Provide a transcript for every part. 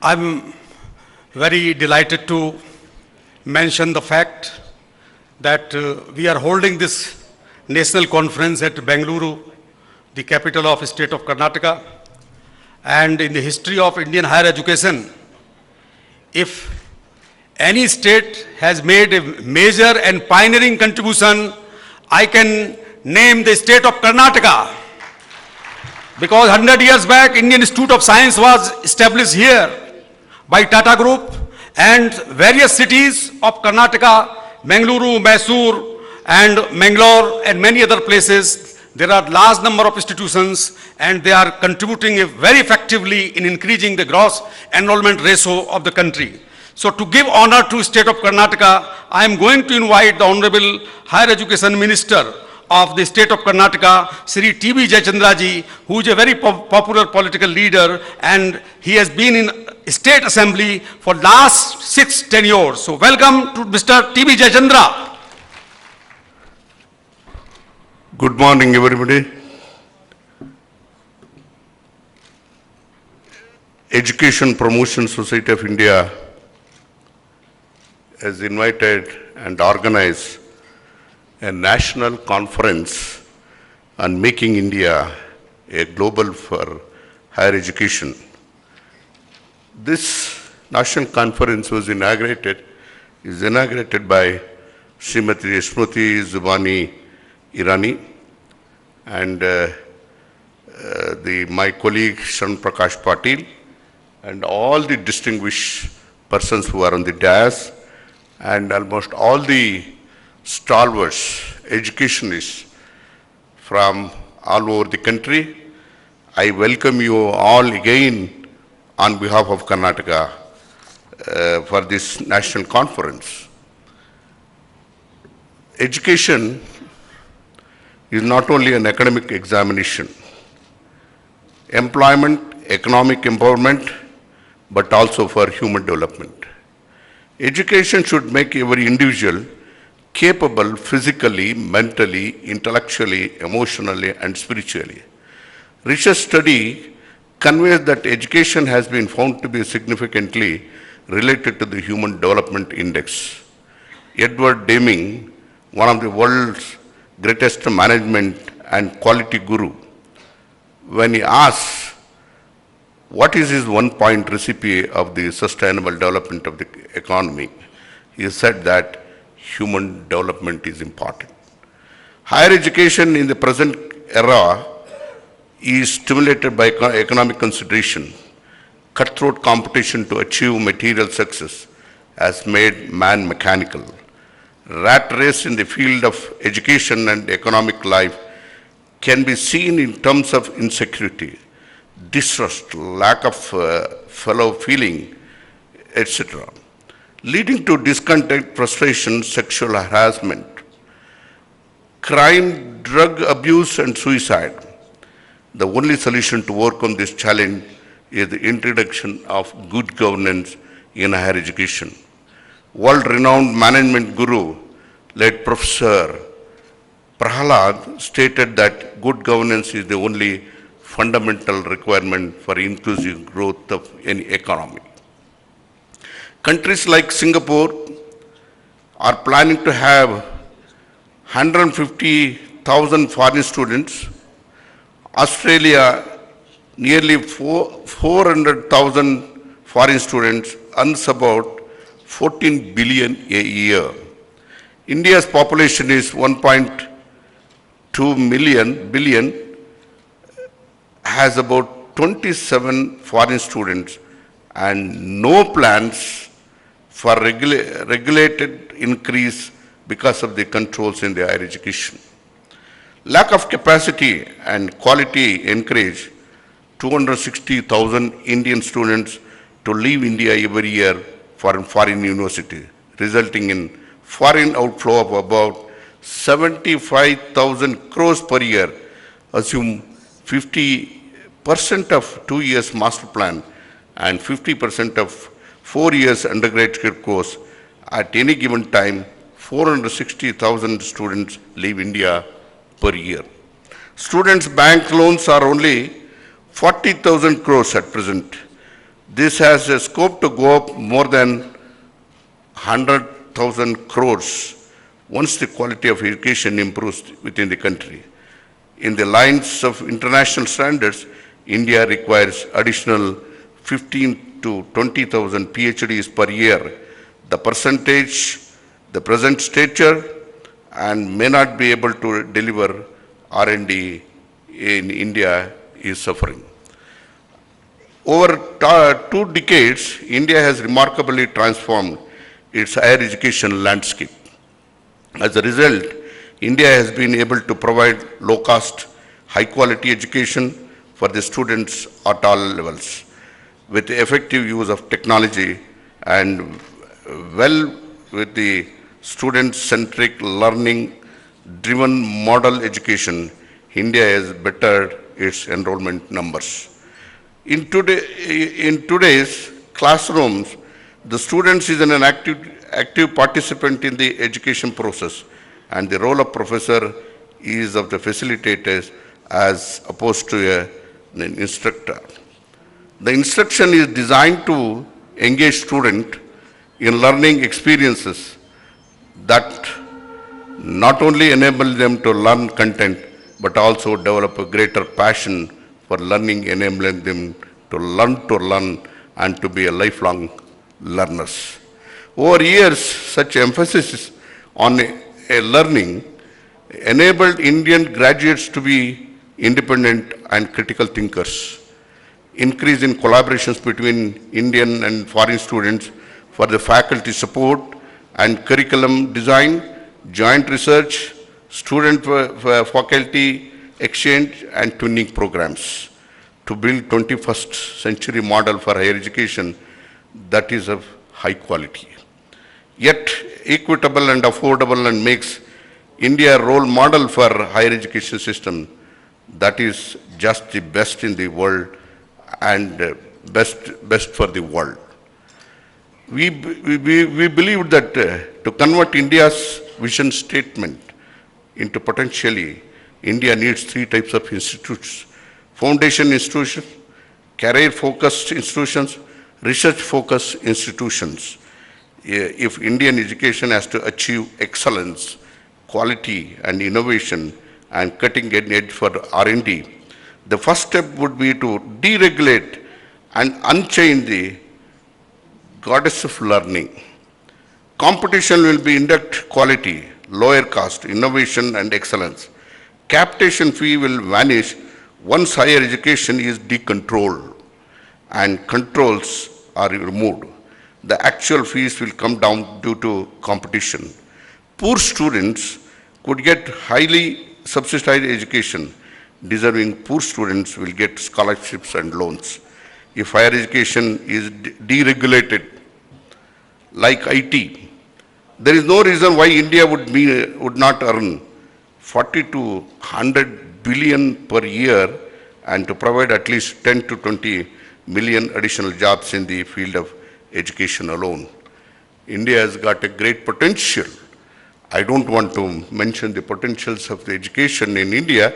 I'm very delighted to mention the fact that we are holding this national conference at Bengaluru, the capital of the state of Karnataka. And in the history of Indian higher education, if any state has made a major and pioneering contribution, I can name the state of Karnataka. Because 100 years back, Indian Institute of Science was established here by Tata Group, and various cities of Karnataka, Bengaluru, Mysore, and Mangalore, and many other places, there are large number of institutions, and they are contributing very effectively in increasing the gross enrollment ratio of the country. So to give honor to state of Karnataka, I am going to invite the Honorable Higher Education Minister of the state of Karnataka, Sri T.B. Jayachandra, who is a very popular political leader, and he has been in State Assembly for last 6-10 years. So welcome to Mr. T.B. Jayachandra. Good morning, everybody. Education Promotion Society of India has invited and organized a national conference on making India a global for higher education. This national conference was inaugurated by Srimati Smriti Zubani Irani and my colleague Sharan Prakash Patil and all the distinguished persons who are on the dais and almost all the stalwarts, educationists from all over the country. I welcome you all again on behalf of Karnataka for this national conference. Education is not only an academic examination, employment, economic empowerment, but also for human development. Education should make every individual capable physically, mentally, intellectually, emotionally, and spiritually. Research study conveys that education has been found to be significantly related to the Human Development Index. Edward Deming, one of the world's greatest management and quality guru, when he asks what is his one-point recipe of the sustainable development of the economy, he said that human development is important. Higher education in the present era is stimulated by economic consideration. Cutthroat competition to achieve material success has made man mechanical. Rat race in the field of education and economic life can be seen in terms of insecurity, distrust, lack of fellow feeling, etc., leading to discontent, frustration, sexual harassment, crime, drug abuse, and suicide. The only solution to overcome this challenge is the introduction of good governance in higher education. World-renowned management guru, led Professor Prahalad, stated that good governance is the only fundamental requirement for inclusive growth of any economy. Countries like Singapore are planning to have 150,000 foreign students. Australia, nearly 400,000 foreign students, earns about 14 billion a year. India's population is 1.2 billion, has about 27 foreign students, and no plans for regulated increase because of the controls in the higher education. Lack of capacity and quality encourage 260,000 Indian students to leave India every year for foreign university, resulting in foreign outflow of about 75,000 crores per year. Assume 50% of 2 years master plan and 50% of 4 years undergraduate course. At any given time, 460,000 students leave India per year. Students' bank loans are only 40,000 crores at present. This has a scope to go up more than 100,000 crores once the quality of education improves within the country. In the lines of international standards, India requires additional 15 to 20,000 PhDs per year. The percentage, the present stature, and may not be able to deliver R&D in India is suffering. Over 2 decades, India has remarkably transformed its higher education landscape. As a result, India has been able to provide low-cost, high-quality education for the students at all levels, with the effective use of technology and well with the student-centric learning-driven model education. India has bettered its enrollment numbers. In today's classrooms, the students is an active participant in the education process, and the role of professor is of the facilitators as opposed to an instructor. The instruction is designed to engage student in learning experiences that not only enable them to learn content, but also develop a greater passion for learning, enabling them to learn and to be a lifelong learners. Over years, such emphasis on a learning enabled Indian graduates to be independent and critical thinkers. Increase in collaborations between Indian and foreign students for the faculty support and curriculum design, joint research, student faculty exchange and twinning programs to build 21st century model for higher education that is of high quality, yet equitable and affordable, and makes India a role model for higher education system that is just the best in the world and best for the world. We believe that to convert India's vision statement into potentially, India needs 3 types of institutes: foundation institutions, career-focused institutions, research-focused institutions. If Indian education has to achieve excellence, quality and innovation and cutting edge for R&D, the first step would be to deregulate and unchain the goddess of learning. Competition will be induct quality, lower cost, innovation and excellence. Capitation fee will vanish once higher education is decontrolled and controls are removed. The actual fees will come down due to competition. Poor students could get highly subsidized education. Deserving poor students will get scholarships and loans. If higher education is deregulated like IT, there is no reason why India would not earn 40 to 100 billion per year and to provide at least 10 to 20 million additional jobs in the field of education alone. India has got a great potential. I don't want to mention the potentials of the education in India,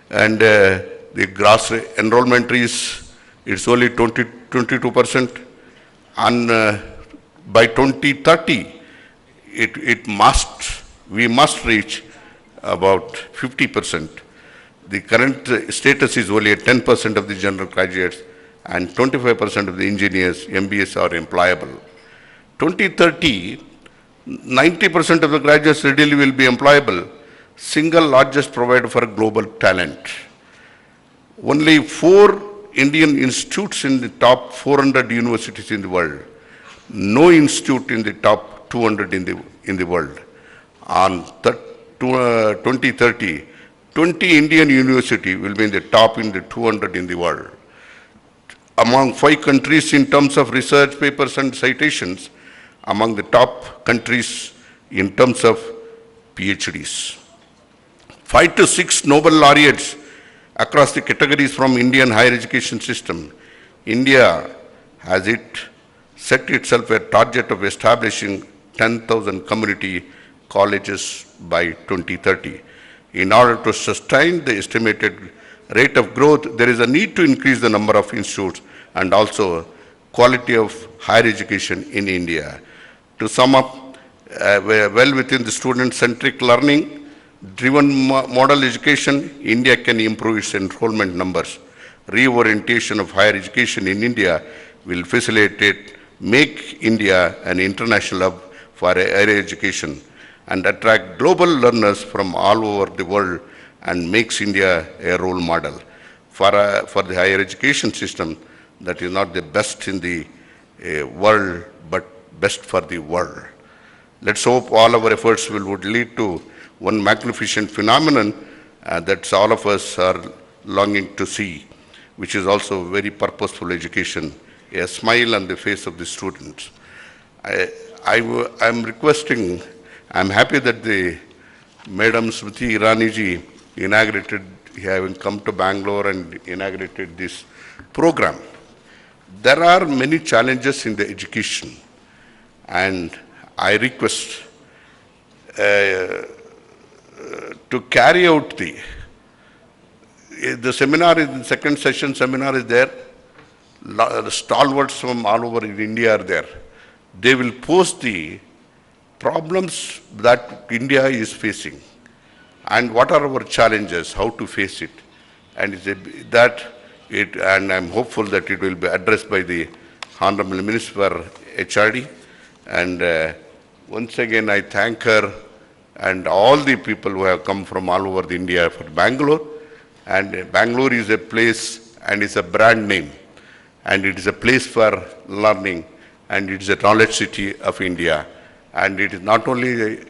and the gross enrollment it's only 22%, and by 2030 we must reach about 50%. The current status is only at 10% of the general graduates and 25% of the engineers, MBS are employable. 2030, 90% of the graduates readily will be employable, single largest provider for global talent. Only 4 Indian institutes in the top 400 universities in the world, no institute in the top 200 in the world. On 2030, 20 Indian universities will be in the top in the 200 in the world. Among 5 countries in terms of research papers and citations, among the top countries in terms of PhDs. 5 to 6 Nobel laureates across the categories from Indian higher education system. India has set itself a target of establishing 10,000 community colleges by 2030. In order to sustain the estimated rate of growth, there is a need to increase the number of institutes and also quality of higher education in India. To sum up, well within the student-centric learning, driven model education, India can improve its enrollment numbers. Reorientation of higher education in India will facilitate, make India an international hub for higher education and attract global learners from all over the world and makes India a role model for the higher education system that is not the best in the world, but best for the world. Let's hope all our efforts would lead to one magnificent phenomenon that all of us are longing to see, which is also very purposeful education, a smile on the face of the students. I'm requesting, I'm happy that the Madam Smriti Irani ji inaugurated, having come to Bangalore and inaugurated this program. There are many challenges in the education, and I request to carry out the seminar is the second session seminar is there. Stalwarts from all over in India are there. They will post the problems that India is facing and what are our challenges, how to face it. And and I'm hopeful that it will be addressed by the Honorable Minister for HRD. And once again, I thank her and all the people who have come from all over the India for Bangalore. And Bangalore is a place and it's a brand name. And it is a place for learning, and it is a knowledge city of India. And it is not only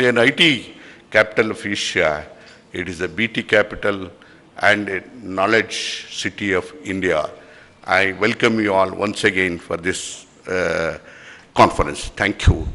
an IT capital of Asia, it is a BT capital and a knowledge city of India. I welcome you all once again for this conference. Thank you.